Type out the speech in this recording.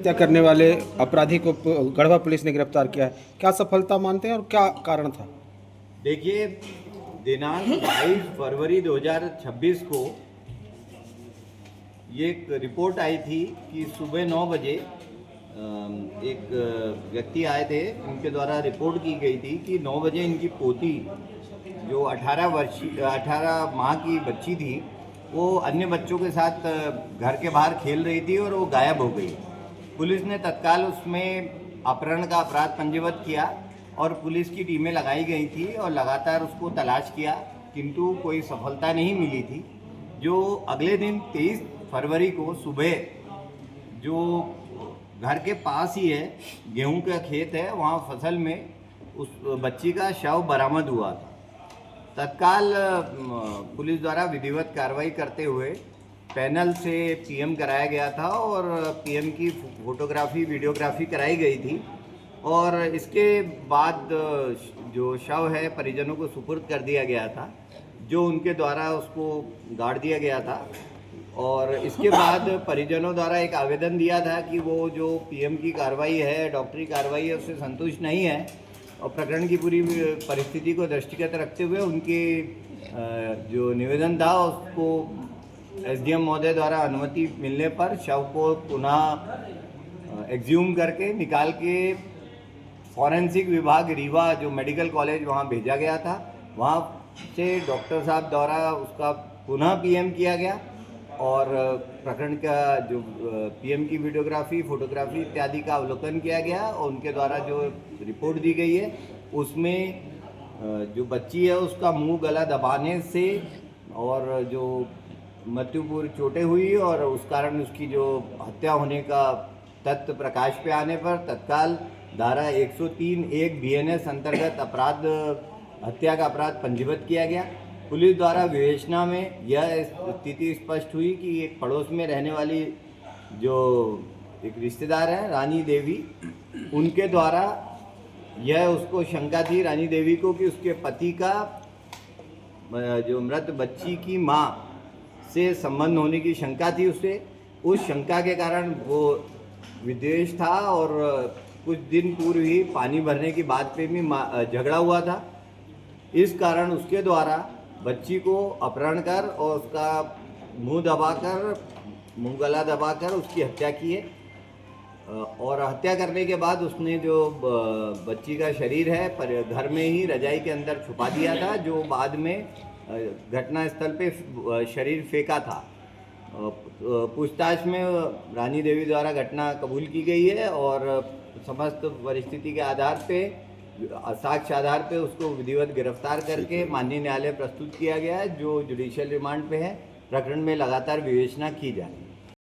हत्या करने वाले अपराधी को गढ़वा पुलिस ने गिरफ्तार किया है। क्या सफलता मानते हैं और क्या कारण था? देखिए, दिनांक 22 फरवरी 2026 को ये एक रिपोर्ट आई थी कि सुबह 9 बजे एक व्यक्ति आए थे, उनके द्वारा रिपोर्ट की गई थी कि 9 बजे इनकी पोती जो 18 माह की बच्ची थी, वो अन्य बच्चों के साथ घर के बाहर खेल रही थी और वो गायब हो गई। पुलिस ने तत्काल उसमें अपहरण का अपराध पंजीबद्ध किया और पुलिस की टीमें लगाई गई थी और लगातार उसको तलाश किया, किंतु कोई सफलता नहीं मिली थी। जो अगले दिन 23 फरवरी को सुबह जो घर के पास ही है, गेहूं का खेत है, वहाँ फसल में उस बच्ची का शव बरामद हुआ था। तत्काल पुलिस द्वारा विधिवत कार्रवाई करते हुए पैनल से पीएम कराया गया था और पीएम की फोटोग्राफी वीडियोग्राफी कराई गई थी और इसके बाद जो शव है परिजनों को सुपुर्द कर दिया गया था, जो उनके द्वारा उसको गाड़ दिया गया था। और इसके बाद परिजनों द्वारा एक आवेदन दिया था कि वो जो पीएम की कार्रवाई है, डॉक्टरी कार्रवाई है, उससे संतुष्ट नहीं है और प्रकरण की पूरी परिस्थिति को दृष्टिगत रखते हुए उनके जो निवेदन था उसको एसडीएम महोदय द्वारा अनुमति मिलने पर शव को पुनः एक्सह्यूम करके निकाल के फॉरेंसिक विभाग रीवा जो मेडिकल कॉलेज वहाँ भेजा गया था। वहाँ से डॉक्टर साहब द्वारा उसका पुनः पीएम किया गया और प्रकरण का जो पीएम की वीडियोग्राफी, फोटोग्राफी इत्यादि का अवलोकन किया गया और उनके द्वारा जो रिपोर्ट दी गई है उसमें जो बच्ची है उसका मुंह गला दबाने से और जो मृत्युपूर्व चोटें हुई और उस कारण उसकी जो हत्या होने का तथ्य प्रकाश पे आने पर तत्काल धारा 103(1) बीएनएस अंतर्गत अपराध हत्या का अपराध पंजीबद्ध किया गया। पुलिस द्वारा विवेचना में यह स्थिति स्पष्ट हुई कि एक पड़ोस में रहने वाली जो एक रिश्तेदार है रानी देवी, उनके द्वारा यह उसको शंका थी रानी देवी को कि उसके पति का जो मृत बच्ची की माँ से संबंध होने की शंका थी उसे। उस शंका के कारण वो विद्वेष था और कुछ दिन पूर्व ही पानी भरने की बात पे भी झगड़ा हुआ था। इस कारण उसके द्वारा बच्ची को अपहरण कर और उसका मुंह गला दबाकर उसकी हत्या की है और हत्या करने के बाद उसने जो बच्ची का शरीर है पर घर में ही रजाई के अंदर छुपा दिया था, जो बाद में घटना स्थल पे शरीर फेंका था। पूछताछ में रानी देवी द्वारा घटना कबूल की गई है और समस्त परिस्थिति के आधार पे साक्ष्य आधार पे उसको विधिवत गिरफ्तार करके माननीय न्यायालय प्रस्तुत किया गया है, जो जुडिशियल रिमांड पे है। प्रकरण में लगातार विवेचना की जा रही है।